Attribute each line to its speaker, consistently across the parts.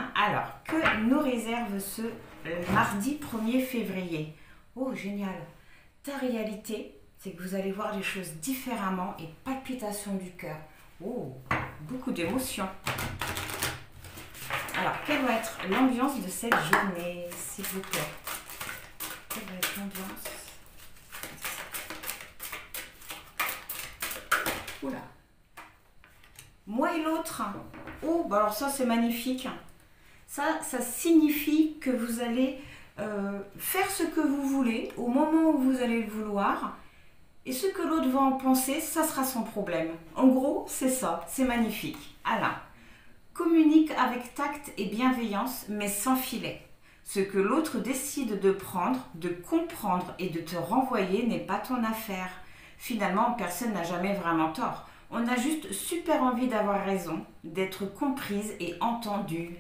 Speaker 1: Hein. Alors, que nous réserve ce mardi 1er février? Oh, génial! Ta réalité, c'est que vous allez voir les choses différemment et palpitations du cœur. Oh, beaucoup d'émotions. Alors, quelle va être l'ambiance de cette journée, s'il vous plaît? Quelle va être l'ambiance? Oula! Moi et l'autre. Oh, bah alors ça, c'est magnifique. Ça signifie que vous allez faire ce que vous voulez au moment où vous allez le vouloir. Et ce que l'autre va en penser, ça sera son problème. En gros, c'est ça. C'est magnifique. Alors, communique avec tact et bienveillance, mais sans filet. Ce que l'autre décide de prendre, de comprendre et de te renvoyer n'est pas ton affaire. Finalement, personne n'a jamais vraiment tort. On a juste super envie d'avoir raison, d'être comprise et entendue.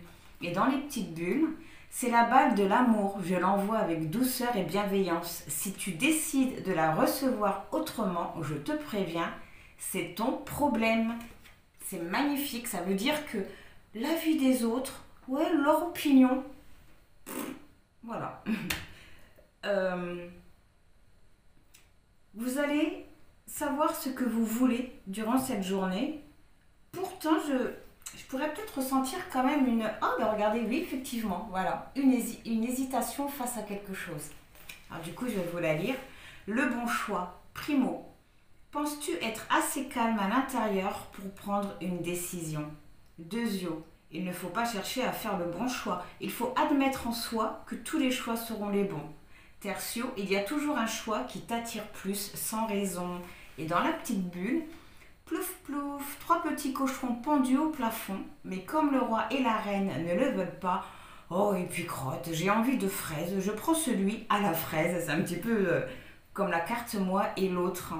Speaker 1: Et dans les petites bulles, c'est la balle de l'amour. Je l'envoie avec douceur et bienveillance. Si tu décides de la recevoir autrement, je te préviens, c'est ton problème. C'est magnifique, ça veut dire que l'avis des autres, ouais, leur opinion, voilà. Vous allez savoir ce que vous voulez durant cette journée. Pourtant, je pourrais peut-être ressentir quand même une... Oh, ben regardez, oui, effectivement, voilà, une hésitation face à quelque chose. Alors du coup, je vais vous la lire. Le bon choix. Primo, penses-tu être assez calme à l'intérieur pour prendre une décision? Deuxio, il ne faut pas chercher à faire le bon choix. Il faut admettre en soi que tous les choix seront les bons. Tertio, il y a toujours un choix qui t'attire plus sans raison. Et dans la petite bulle, plouf plouf, 3 petits cochons pendus au plafond, mais comme le roi et la reine ne le veulent pas, oh et puis crotte, j'ai envie de fraises, je prends celui à la fraise. C'est un petit peu comme la carte moi et l'autre.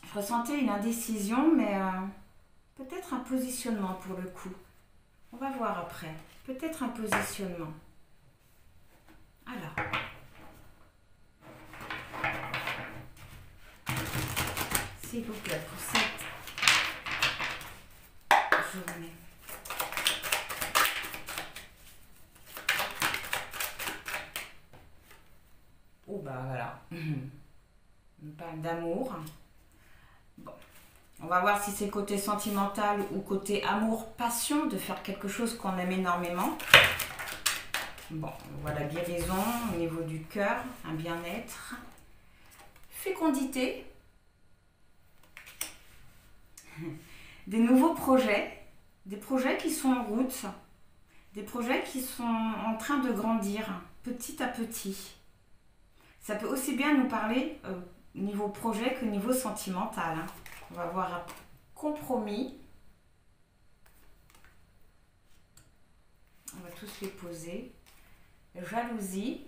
Speaker 1: Je ressentais une indécision, mais peut-être un positionnement pour le coup. On va voir après. Peut-être un positionnement. Alors. S'il vous plaît, pour cette journée. Oh bah voilà. On parle d'amour. Bon. On va voir si c'est côté sentimental ou côté amour, passion, de faire quelque chose qu'on aime énormément. Bon, on voit la guérison au niveau du cœur, un bien-être. Fécondité. Des nouveaux projets, des projets qui sont en route, des projets qui sont en train de grandir petit à petit. Ça peut aussi bien nous parler niveau projet que niveau sentimental. Hein. On va voir un compromis. On va tous les poser. Jalousie.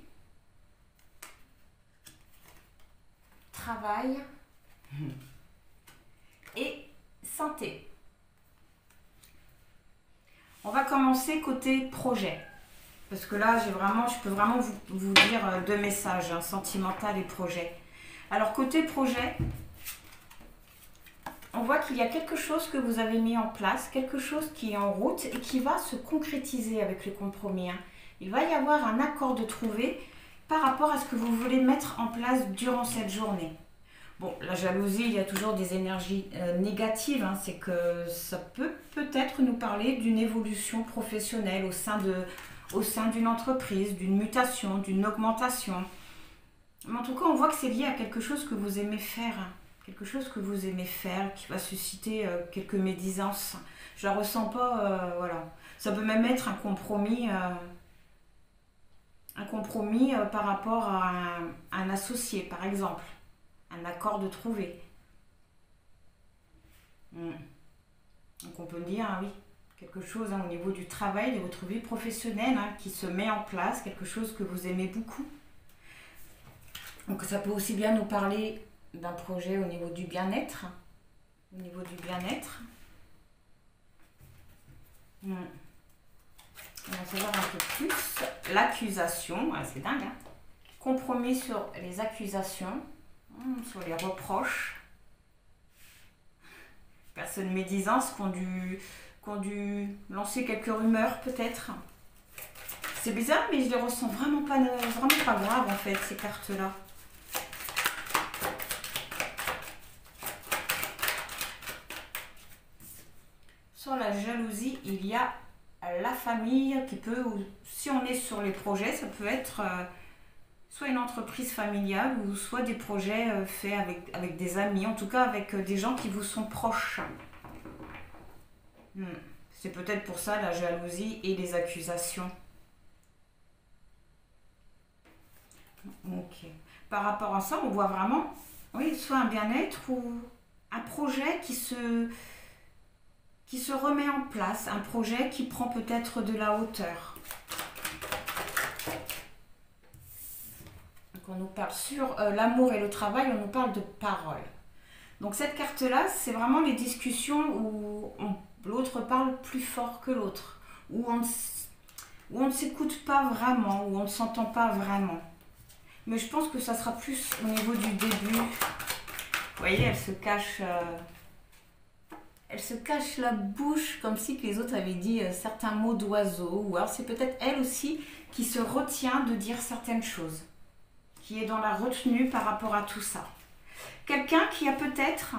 Speaker 1: Travail. Et santé. On va commencer côté projet. Parce que là, je peux vraiment vous dire deux messages, hein, sentimental et projet. Alors, côté projet, on voit qu'il y a quelque chose que vous avez mis en place, quelque chose qui est en route et qui va se concrétiser avec le compromis. Hein. Il va y avoir un accord de trouver par rapport à ce que vous voulez mettre en place durant cette journée. Bon, la jalousie, il y a toujours des énergies négatives. Hein, c'est que ça peut peut-être nous parler d'une évolution professionnelle au sein d'une entreprise, d'une mutation, d'une augmentation. Mais en tout cas, on voit que c'est lié à quelque chose que vous aimez faire. Hein, quelque chose que vous aimez faire, qui va susciter quelques médisances. Je ne la ressens pas, voilà. Ça peut même être un compromis par rapport à un associé, par exemple. Un accord de trouver. Donc on peut dire, ah oui, quelque chose hein, au niveau du travail, de votre vie professionnelle hein, qui se met en place, quelque chose que vous aimez beaucoup. Donc ça peut aussi bien nous parler d'un projet au niveau du bien-être. Au niveau du bien-être. On va savoir un peu plus. L'accusation, ah, c'est dingue. Hein. Compromis sur les accusations. Sur les reproches, personnes médisantes qui qui ont dû lancer quelques rumeurs peut-être. C'est bizarre, mais je les ressens vraiment pas graves en fait, ces cartes-là. Sur la jalousie, il y a la famille qui peut, si on est sur les projets, ça peut être soit une entreprise familiale ou soit des projets faits avec des amis, en tout cas avec des gens qui vous sont proches. C'est peut-être pour ça la jalousie et les accusations. Ok. Par rapport à ça, on voit vraiment, oui, soit un bien-être ou un projet qui se remet en place, un projet qui prend peut-être de la hauteur. Donc on nous parle sur l'amour et le travail, on nous parle de parole. Donc cette carte-là, c'est vraiment les discussions où l'autre parle plus fort que l'autre, où on ne s'écoute pas vraiment, où on ne s'entend pas vraiment. Mais je pense que ça sera plus au niveau du début. Vous voyez, elle se cache la bouche comme si les autres avaient dit certains mots d'oiseau. Ou alors c'est peut-être elle aussi qui se retient de dire certaines choses, qui est dans la retenue par rapport à tout ça. Quelqu'un qui a peut-être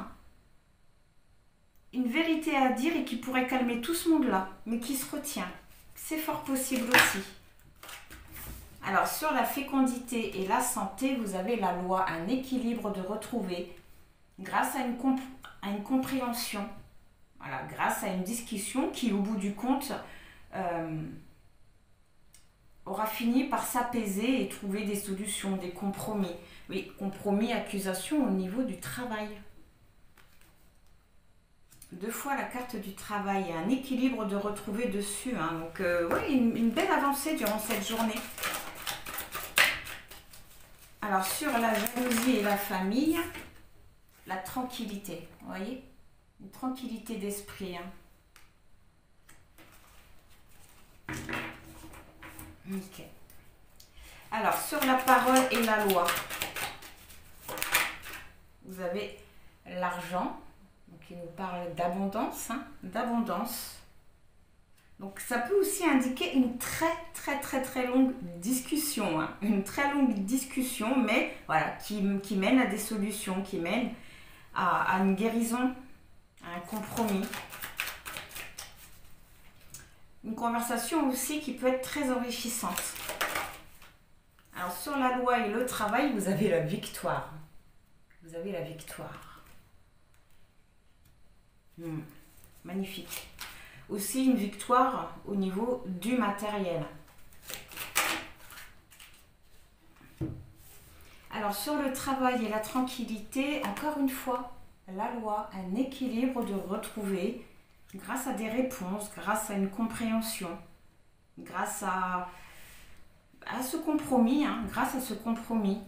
Speaker 1: une vérité à dire et qui pourrait calmer tout ce monde-là, mais qui se retient. C'est fort possible aussi. Alors, sur la fécondité et la santé, vous avez la loi, un équilibre de retrouver grâce à une compréhension, voilà, grâce à une discussion qui, au bout du compte, aura fini par s'apaiser et trouver des solutions, des compromis. Oui, compromis, accusation au niveau du travail. 2 fois la carte du travail et un équilibre de retrouver dessus. Donc, oui, une belle avancée durant cette journée. Alors, sur la jalousie et la famille, la tranquillité, vous voyez, une tranquillité d'esprit. Ok. Alors, sur la parole et la loi, vous avez l'argent, donc il nous parle d'abondance, d'abondance. Donc ça peut aussi indiquer une très longue discussion, une très longue discussion, mais voilà, qui mène à des solutions, qui mène à une guérison, à un compromis. Une conversation aussi qui peut être très enrichissante. Alors sur la loi et le travail, vous avez la victoire. Vous avez la victoire. Magnifique. Aussi une victoire au niveau du matériel. Alors sur le travail et la tranquillité, encore une fois, la loi, un équilibre de retrouver grâce à des réponses, grâce à une compréhension, grâce à ce compromis, grâce à ce compromis.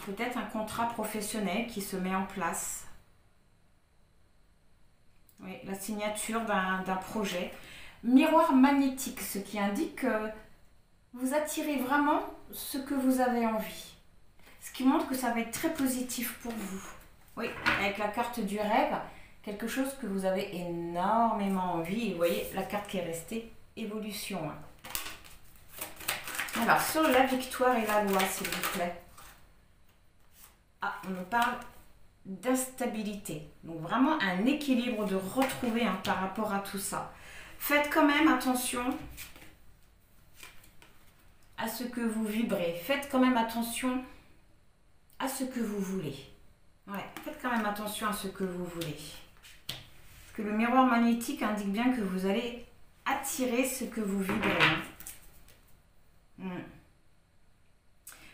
Speaker 1: Peut-être un contrat professionnel qui se met en place. Oui, la signature d'un projet. Miroir magnétique, ce qui indique que vous attirez vraiment ce que vous avez envie. Ce qui montre que ça va être très positif pour vous. Oui, avec la carte du rêve, quelque chose que vous avez énormément envie. Et vous voyez, la carte qui est restée, évolution. Alors, sur la victoire et la loi, s'il vous plaît. On nous parle d'instabilité. Donc vraiment un équilibre de retrouver par rapport à tout ça. Faites quand même attention à ce que vous vibrez. Faites quand même attention à ce que vous voulez. Ouais, faites quand même attention à ce que vous voulez. Parce que le miroir magnétique indique bien que vous allez attirer ce que vous vibrez.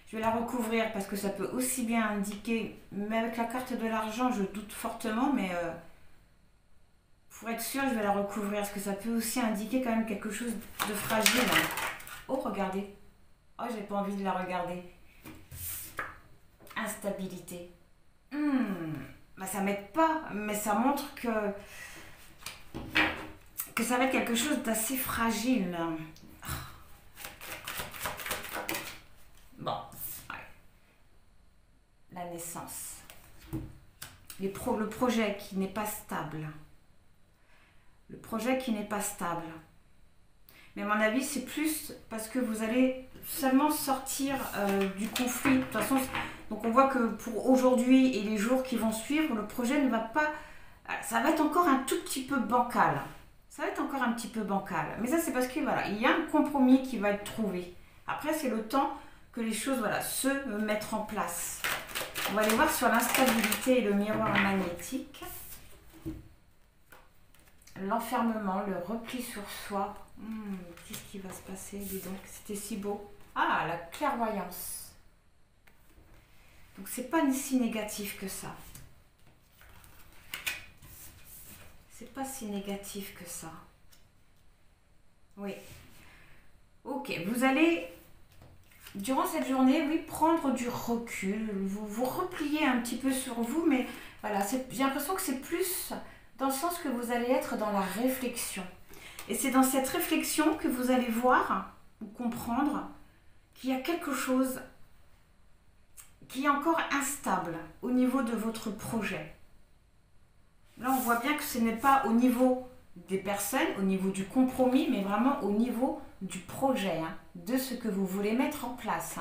Speaker 1: Je vais la recouvrir parce que ça peut aussi bien indiquer, mais avec la carte de l'argent, je doute fortement, mais pour être sûre, je vais la recouvrir parce que ça peut aussi indiquer quand même quelque chose de fragile. Oh, regardez. Oh, j'ai pas envie de la regarder. Instabilité. Ça m'aide pas, mais ça montre que ça va être quelque chose d'assez fragile. Bon. La naissance. Le projet qui n'est pas stable. le projet qui n'est pas stable. Mais à mon avis, c'est plus parce que vous allez seulement sortir du conflit. De toute façon, donc on voit que pour aujourd'hui et les jours qui vont suivre, le projet ne va pas... Ça va être encore un tout petit peu bancal. Ça va être encore un petit peu bancal. Mais ça, c'est parce que voilà, il y a un compromis qui va être trouvé. Après, c'est le temps que les choses se mettent en place. On va aller voir sur l'instabilité et le miroir magnétique. L'enfermement, le repli sur soi. Qu'est-ce qui va se passer, dis donc? C'était si beau. Ah, la clairvoyance. Donc, c'est pas si négatif que ça. C'est pas si négatif que ça. Oui. Ok, vous allez, durant cette journée, oui, prendre du recul. Vous repliez un petit peu sur vous, mais voilà, j'ai l'impression que c'est plus dans le sens que vous allez être dans la réflexion. Et c'est dans cette réflexion que vous allez voir ou comprendre qu'il y a quelque chose qui est encore instable au niveau de votre projet. Là, on voit bien que ce n'est pas au niveau des personnes, au niveau du compromis, mais vraiment au niveau du projet, de ce que vous voulez mettre en place.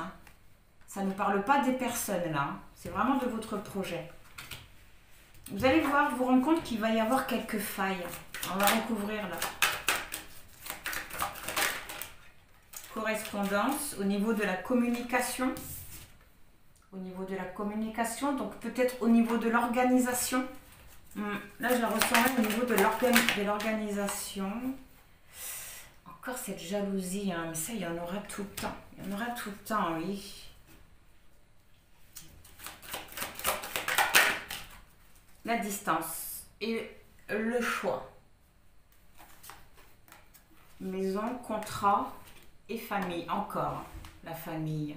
Speaker 1: Ça ne parle pas des personnes, là. C'est vraiment de votre projet. Vous allez voir, vous rendre compte qu'il va y avoir quelques failles. On va recouvrir là. Correspondance au niveau de la communication. Au niveau de la communication, donc peut-être au niveau de l'organisation. Là, je la ressens au niveau de l'organisation. Encore cette jalousie, mais ça, il y en aura tout le temps. Il y en aura tout le temps, oui. La distance et le choix. Maison, contrat et famille. Encore, la famille.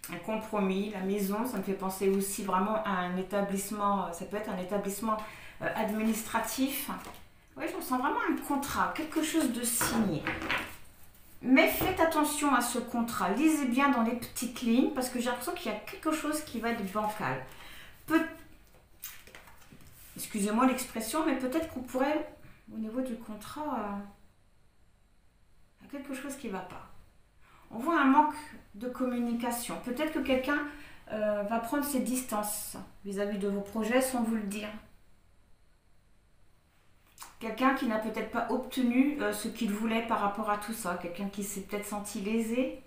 Speaker 1: Un compromis, la maison, ça me fait penser aussi vraiment à un établissement, ça peut être un établissement administratif. Oui, je ressens vraiment un contrat, quelque chose de signé. Mais faites attention à ce contrat, lisez bien dans les petites lignes parce que j'ai l'impression qu'il y a quelque chose qui va être bancal. Excusez-moi l'expression, mais peut-être qu'on pourrait, au niveau du contrat, il y a quelque chose qui ne va pas. On voit un manque de communication. Peut-être que quelqu'un va prendre ses distances vis-à-vis de vos projets sans vous le dire. Quelqu'un qui n'a peut-être pas obtenu ce qu'il voulait par rapport à tout ça. Quelqu'un qui s'est peut-être senti lésé.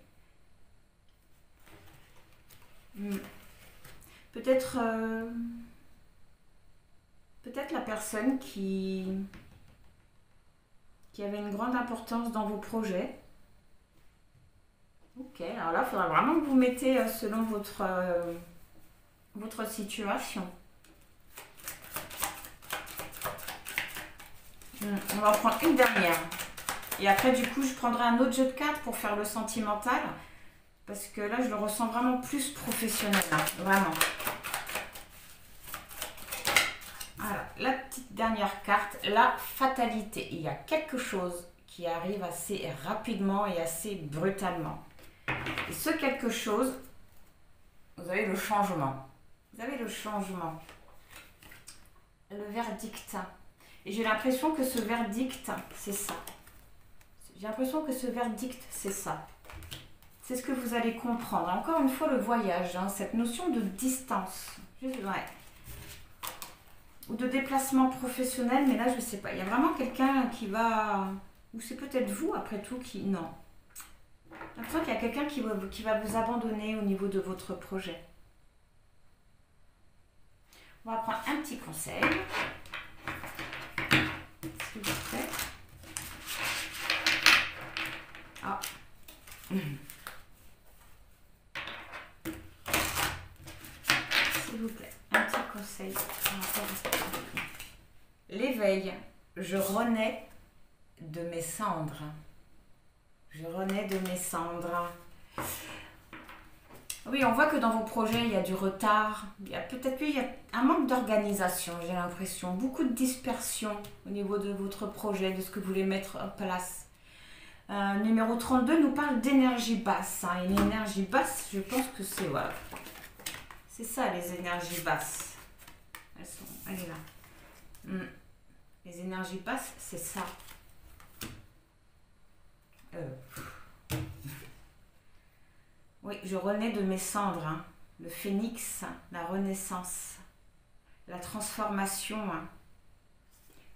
Speaker 1: Peut-être la personne qui avait une grande importance dans vos projets. Ok, alors là, il faudra vraiment que vous mettez selon votre situation. On va en prendre une dernière. Et après, du coup, je prendrai un autre jeu de cartes pour faire le sentimental. Parce que là, je le ressens vraiment plus professionnel. Vraiment. Voilà, la petite dernière carte, la fatalité. Il y a quelque chose qui arrive assez rapidement et assez brutalement. Et ce quelque chose, vous avez le changement. Vous avez le changement. Le verdict. Et j'ai l'impression que ce verdict, c'est ça. J'ai l'impression que ce verdict, c'est ça. C'est ce que vous allez comprendre. Encore une fois, le voyage, cette notion de distance. Ouais. Ou de déplacement professionnel, mais là, je ne sais pas. Il y a vraiment quelqu'un qui va... Ou c'est peut-être vous, après tout, qui... Non. J'ai l'impression qu'il y a quelqu'un qui va vous abandonner au niveau de votre projet. On va prendre un petit conseil. S'il vous plaît. Ah. S'il vous plaît, un petit conseil. L'éveil. Je renais de mes cendres. Je renais de mes cendres. Oui, on voit que dans vos projets, il y a du retard. Il y a peut-être il y a un manque d'organisation, j'ai l'impression. Beaucoup de dispersion au niveau de votre projet, de ce que vous voulez mettre en place. Numéro 32 nous parle d'énergie basse. Une énergie basse, je pense que c'est... Voilà. C'est ça, les énergies basses. Elle est là. les énergies passent, c'est ça. Oui, je renais de mes cendres, hein. Le phénix, la renaissance, la transformation. Hein.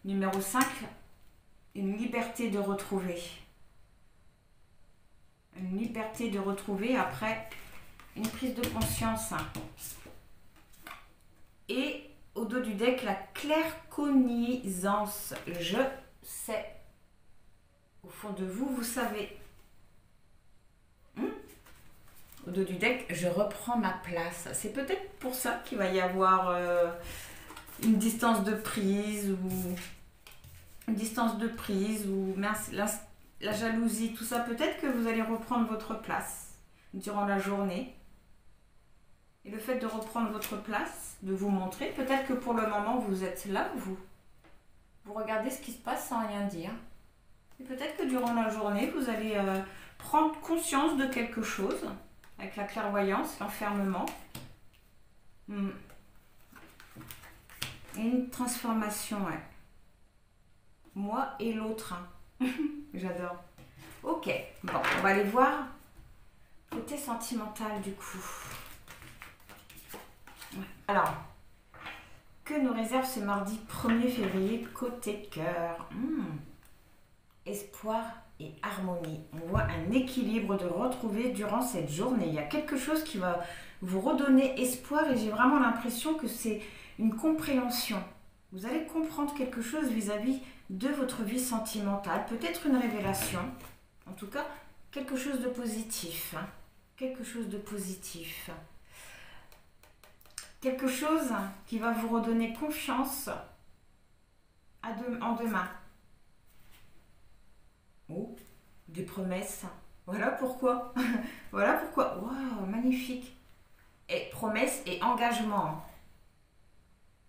Speaker 1: Numéro 5, une liberté de retrouver. Une liberté de retrouver après une prise de conscience. Hein. Et au dos du deck, la claircognizance. Je sais. Au fond de vous, vous savez. Au dos du deck, je reprends ma place. C'est peut-être pour ça qu'il va y avoir une distance de prise ou mince, la jalousie, tout ça. Peut-être que vous allez reprendre votre place durant la journée. Et le fait de reprendre votre place, de vous montrer, peut-être que pour le moment, vous êtes là, vous regardez ce qui se passe sans rien dire. Et peut-être que durant la journée, vous allez prendre conscience de quelque chose. Avec la clairvoyance, l'enfermement. Et une transformation, ouais. Moi et l'autre. Hein. J'adore. Ok, bon, on va aller voir côté sentimental du coup. Ouais. Alors, que nous réserve ce mardi 1er février côté cœur? Espoir et harmonie. On voit un équilibre de retrouver durant cette journée. Il y a quelque chose qui va vous redonner espoir et j'ai vraiment l'impression que c'est une compréhension. Vous allez comprendre quelque chose vis-à-vis de votre vie sentimentale, peut-être une révélation, en tout cas quelque chose de positif. Hein. Quelque chose de positif. Quelque chose qui va vous redonner confiance en demain. Oh, des promesses. Voilà pourquoi. Voilà pourquoi. Waouh, magnifique. Et promesses et engagement.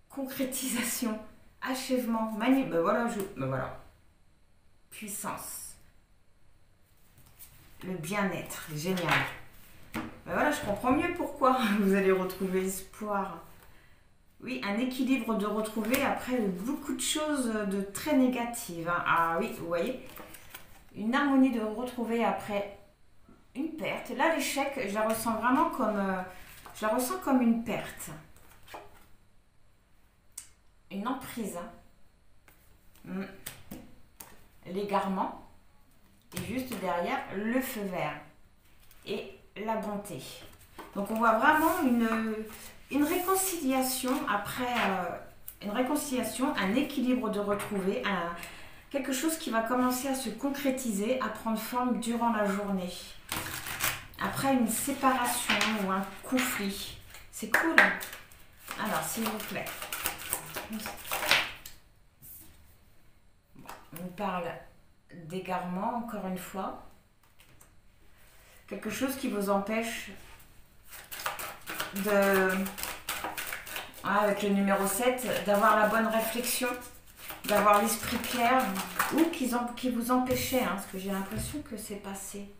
Speaker 1: Concrétisation. Achèvement. Ben voilà, ben voilà. Puissance. Le bien-être. Génial. Ben voilà, je comprends mieux pourquoi vous allez retrouver espoir. Oui, un équilibre de retrouver après beaucoup de choses de très négatives. Hein. Ah oui, vous voyez. Une harmonie de retrouver après une perte. Là, l'échec, je la ressens vraiment comme une perte. Une emprise. L'égarement. Et juste derrière, le feu vert. Et la bonté. Donc, on voit vraiment une réconciliation après... une réconciliation, un équilibre de retrouver, quelque chose qui va commencer à se concrétiser, à prendre forme durant la journée. Après une séparation ou un conflit. C'est cool. Alors, s'il vous plaît. On parle d'égarement, encore une fois. Quelque chose qui vous empêche avec le numéro 7, d'avoir la bonne réflexion, d'avoir l'esprit clair, ou qui vous empêchait, hein, parce que j'ai l'impression que c'est passé.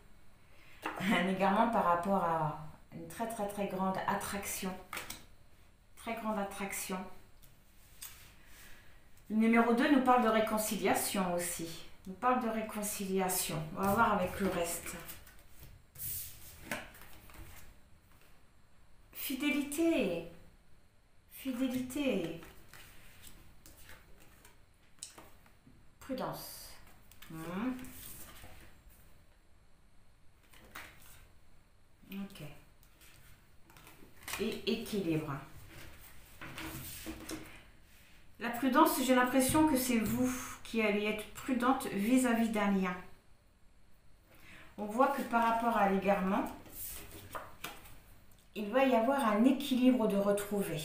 Speaker 1: Un égarement par rapport à une très très très grande attraction. Très grande attraction. Le numéro 2 nous parle de réconciliation aussi. Nous parle de réconciliation. On va voir avec le reste. Fidélité. Fidélité. Prudence. Ok. Et équilibre. La prudence, j'ai l'impression que c'est vous qui allez être prudente vis-à-vis d'un lien. On voit que par rapport à l'égarement, il va y avoir un équilibre de retrouver.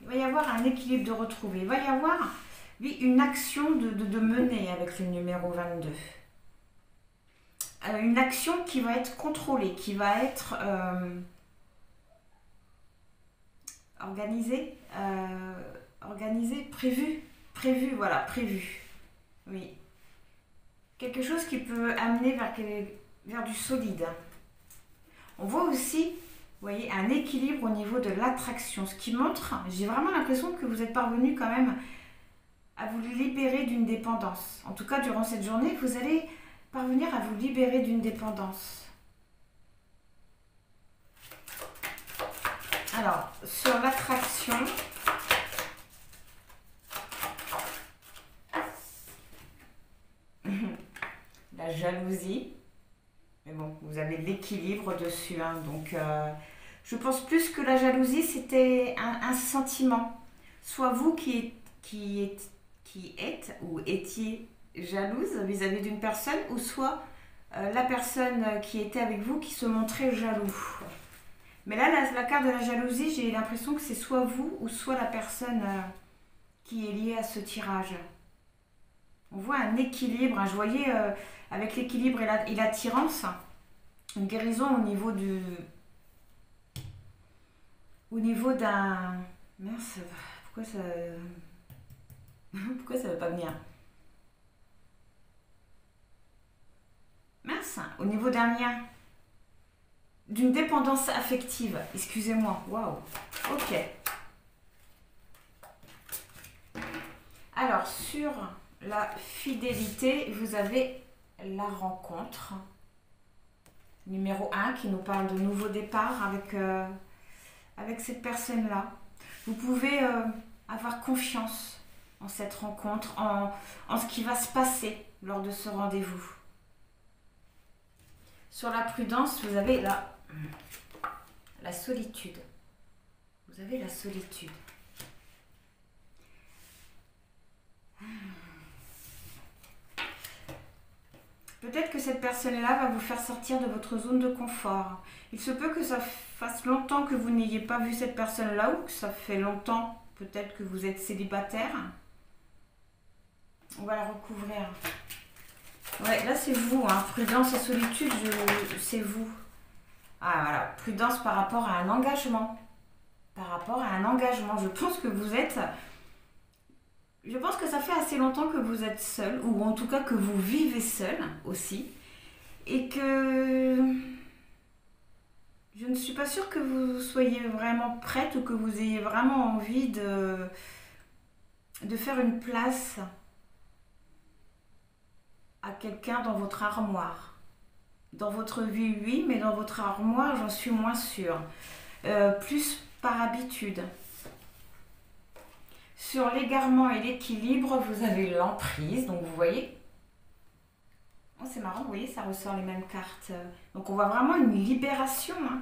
Speaker 1: Il va y avoir un équilibre de retrouver. Il va y avoir, oui, une action de mener avec le numéro 22. Une action qui va être contrôlée, qui va être organisée, prévue, voilà, prévue. Oui. Quelque chose qui peut amener vers du solide. On voit aussi, vous voyez, un équilibre au niveau de l'attraction, ce qui montre, j'ai vraiment l'impression que vous êtes parvenu quand même à vous libérer d'une dépendance. En tout cas, durant cette journée, vous allez parvenir à vous libérer d'une dépendance. Alors, sur l'attraction, la jalousie, mais bon, vous avez l'équilibre dessus, hein, donc je pense plus que la jalousie, c'était un sentiment. Soit vous qui êtes ou étiez jalouse vis-à-vis d'une personne, ou soit la personne qui était avec vous qui se montrait jaloux. Mais là, la carte de la jalousie, j'ai l'impression que c'est soit vous ou soit la personne qui est liée à ce tirage. On voit un équilibre, hein, je voyais avec l'équilibre et l'attirance, une guérison au niveau d'un... Mince, pourquoi ça... Pourquoi ça ne veut pas venir? Mince, au niveau d'un lien, d'une dépendance affective. Excusez-moi, waouh. Ok. Alors, sur la fidélité, vous avez la rencontre. Numéro 1 qui nous parle de nouveau départ avec cette personne-là. Vous pouvez avoir confiance en cette rencontre, en ce qui va se passer lors de ce rendez-vous. Sur la prudence, vous avez la solitude. Vous avez la solitude. Peut-être que cette personne-là va vous faire sortir de votre zone de confort. Il se peut que ça fasse longtemps que vous n'ayez pas vu cette personne-là ou que ça fait longtemps peut-être que vous êtes célibataire. On va la recouvrir. Ouais, là c'est vous, hein. Prudence et solitude, c'est vous. Ah voilà, prudence par rapport à un engagement. Par rapport à un engagement, je pense que vous êtes... Je pense que ça fait assez longtemps que vous êtes seul, ou en tout cas que vous vivez seul aussi, et que je ne suis pas sûre que vous soyez vraiment prête ou que vous ayez vraiment envie de faire une place à quelqu'un dans votre armoire. Dans votre vie, oui, mais dans votre armoire, j'en suis moins sûre. Plus par habitude. Sur l'égarement et l'équilibre, vous avez l'emprise. Donc vous voyez, oh, c'est marrant, vous voyez, ça ressort les mêmes cartes. Donc on voit vraiment une libération. Hein.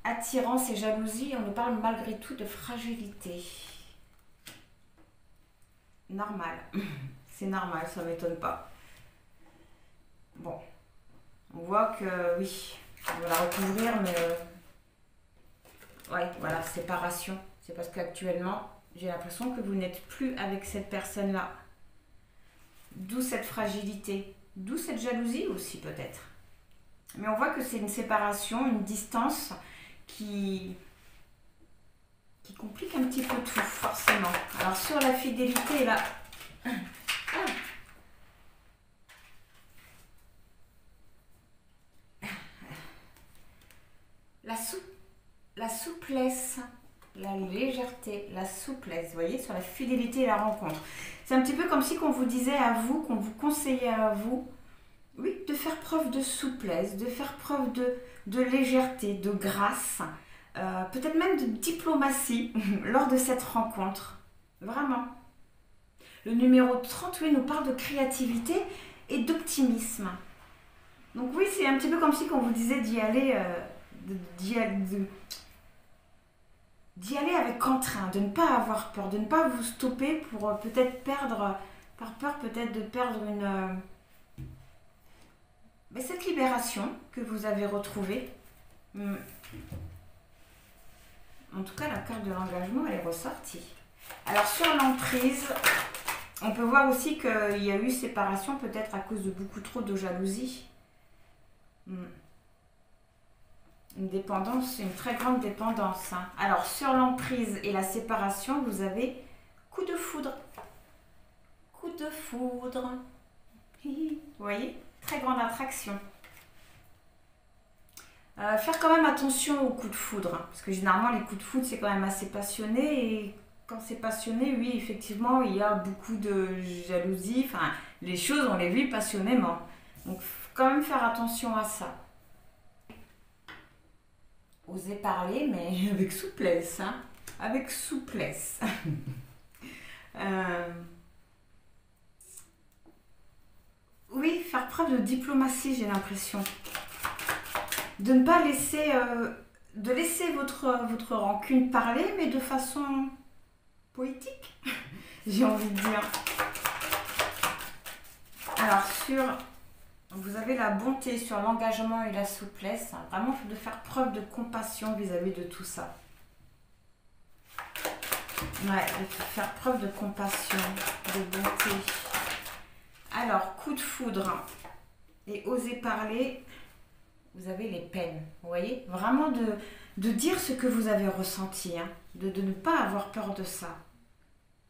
Speaker 1: Attirance et jalousie, on nous parle malgré tout de fragilité. Normal. C'est normal, ça ne m'étonne pas. Bon. On voit que, oui, on va la recouvrir, mais... ouais, voilà, séparation. C'est parce qu'actuellement... j'ai l'impression que vous n'êtes plus avec cette personne-là. D'où cette fragilité. D'où cette jalousie aussi peut-être. Mais on voit que c'est une séparation, une distance qui complique un petit peu tout, forcément. Alors sur la fidélité, là... La souplesse... la légèreté, la souplesse, vous voyez, sur la fidélité et la rencontre. C'est un petit peu comme si qu'on vous disait à vous, qu'on vous conseillait à vous, oui, de faire preuve de souplesse, de faire preuve de légèreté, de grâce, peut-être même de diplomatie lors de cette rencontre. Vraiment. Le numéro 38 nous parle de créativité et d'optimisme. Donc oui, c'est un petit peu comme si qu'on vous disait d'y aller, d'y aller avec entrain, de ne pas avoir peur, de ne pas vous stopper pour peut-être perdre, par peur peut-être de perdre cette libération que vous avez retrouvée. En tout cas, la carte de l'engagement, elle est ressortie. Alors sur l'emprise, on peut voir aussi qu'il y a eu séparation peut-être à cause de beaucoup trop de jalousie. Une dépendance, une très grande dépendance. Hein. Alors, sur l'emprise et la séparation, vous avez coup de foudre. Coup de foudre. Vous voyez, très grande attraction. Faire quand même attention aux coups de foudre. Hein, parce que généralement, les coups de foudre, c'est quand même assez passionné. Et quand c'est passionné, oui, effectivement, il y a beaucoup de jalousie. Enfin, les choses, on les vit passionnément. Donc, faut quand même faire attention à ça. Osez parler, mais avec souplesse, hein. Avec souplesse. Oui, faire preuve de diplomatie, j'ai l'impression. De ne pas laisser... de laisser votre rancune parler, mais de façon poétique, j'ai envie de dire. Alors, vous avez la bonté sur l'engagement et la souplesse. Hein, vraiment, de faire preuve de compassion vis-à-vis de tout ça. Ouais, de faire preuve de compassion, de bonté. Alors, coup de foudre et oser parler, vous avez les peines. Vous voyez, vraiment de dire ce que vous avez ressenti, hein, de ne pas avoir peur de ça.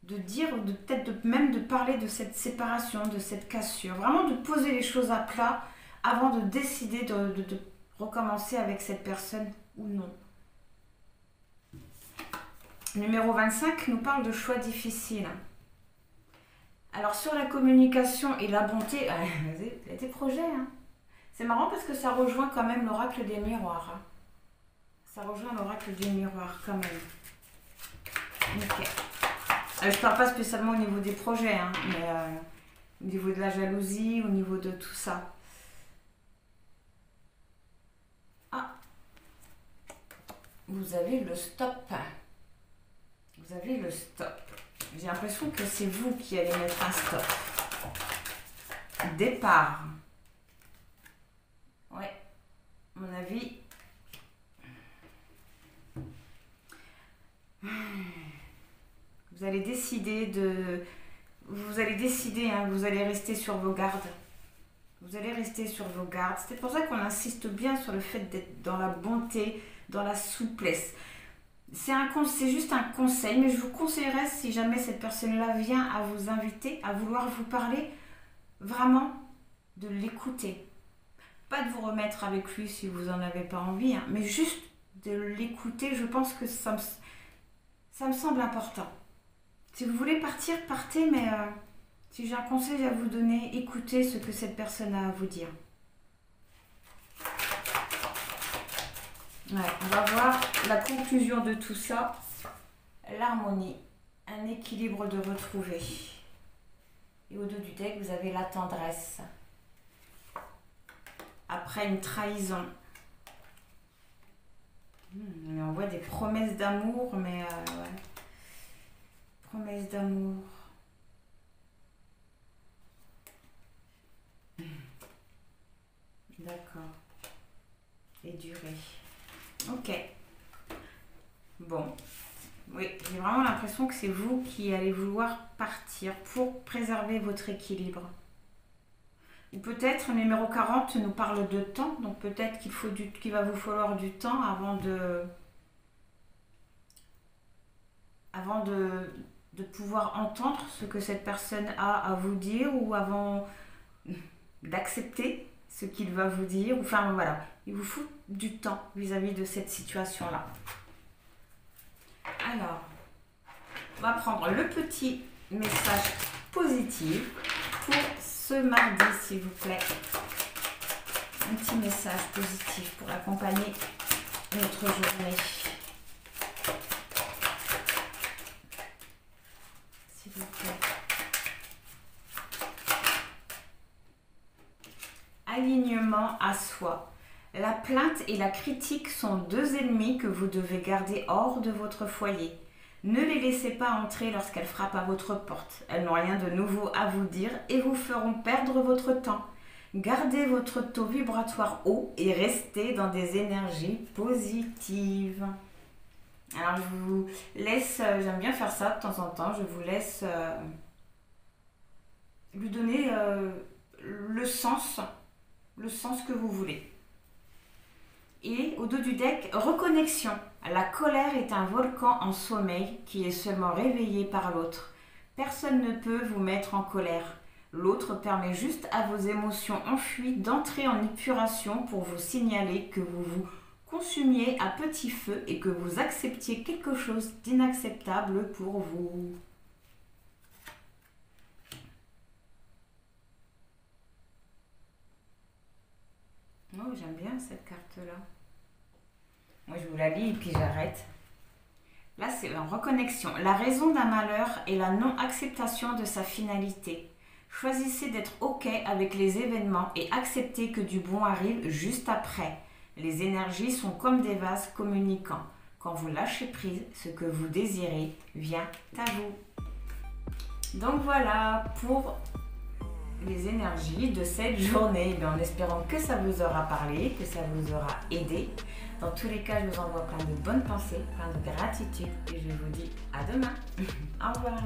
Speaker 1: De dire, peut-être même de parler de cette séparation, de cette cassure. Vraiment de poser les choses à plat avant de décider de recommencer avec cette personne ou non. Numéro 25 nous parle de choix difficiles. Alors sur la communication et la bonté, il y a des projets. Hein. C'est marrant parce que ça rejoint quand même l'oracle des miroirs. Hein. Ça rejoint l'oracle des miroirs quand même. Ok. Je ne parle pas spécialement au niveau des projets, hein, mais au niveau de la jalousie, au niveau de tout ça. Ah, vous avez le stop. Vous avez le stop. J'ai l'impression que c'est vous qui allez mettre un stop. Départ. Ouais, à mon avis. Vous allez décider hein, vous allez rester sur vos gardes. Vous allez rester sur vos gardes. C'est pour ça qu'on insiste bien sur le fait d'être dans la bonté, dans la souplesse. C'est juste un conseil, mais je vous conseillerais, si jamais cette personne-là vient à vous inviter, à vouloir vous parler, vraiment de l'écouter. Pas de vous remettre avec lui si vous n'en avez pas envie, hein, mais juste de l'écouter. Je pense que ça me semble important. Si vous voulez partir, partez, mais si j'ai un conseil à vous donner, écoutez ce que cette personne a à vous dire. Ouais, on va voir la conclusion de tout ça. L'harmonie, un équilibre de retrouver. Et au dos du deck, vous avez la tendresse. Après une trahison. On voit des promesses d'amour, mais ouais. Promesses d'amour. D'accord. Et durée. Ok. Bon. Oui, j'ai vraiment l'impression que c'est vous qui allez vouloir partir pour préserver votre équilibre. Ou peut-être, le numéro 40 nous parle de temps, donc peut-être qu'il va vous falloir du temps avant de pouvoir entendre ce que cette personne a à vous dire ou avant d'accepter ce qu'il va vous dire. Enfin voilà, il vous faut du temps vis-à-vis de cette situation-là. Alors, on va prendre le petit message positif pour ce mardi, s'il vous plaît. Un petit message positif pour accompagner notre journée. S'il vous plaît. Alignement à soi. La plainte et la critique sont deux ennemis que vous devez garder hors de votre foyer. Ne les laissez pas entrer lorsqu'elles frappent à votre porte. Elles n'ont rien de nouveau à vous dire et vous feront perdre votre temps. Gardez votre taux vibratoire haut et restez dans des énergies positives. Alors je vous laisse, j'aime bien faire ça de temps en temps, je vous laisse lui donner le sens que vous voulez. Et au dos du deck, reconnexion. La colère est un volcan en sommeil qui est seulement réveillé par l'autre. Personne ne peut vous mettre en colère. L'autre permet juste à vos émotions enfuies d'entrer en épuration pour vous signaler que vous vous consumiez à petit feu et que vous acceptiez quelque chose d'inacceptable pour vous. Oh, j'aime bien cette carte-là. Moi, je vous la lis et puis j'arrête. Là, c'est en reconnexion. La raison d'un malheur est la non-acceptation de sa finalité. Choisissez d'être OK avec les événements et acceptez que du bon arrive juste après. Les énergies sont comme des vases communicants. Quand vous lâchez prise, ce que vous désirez vient à vous. Donc voilà pour les énergies de cette journée, en espérant que ça vous aura parlé, que ça vous aura aidé. Dans tous les cas, je vous envoie plein de bonnes pensées, plein de gratitude et je vous dis à demain. Au revoir.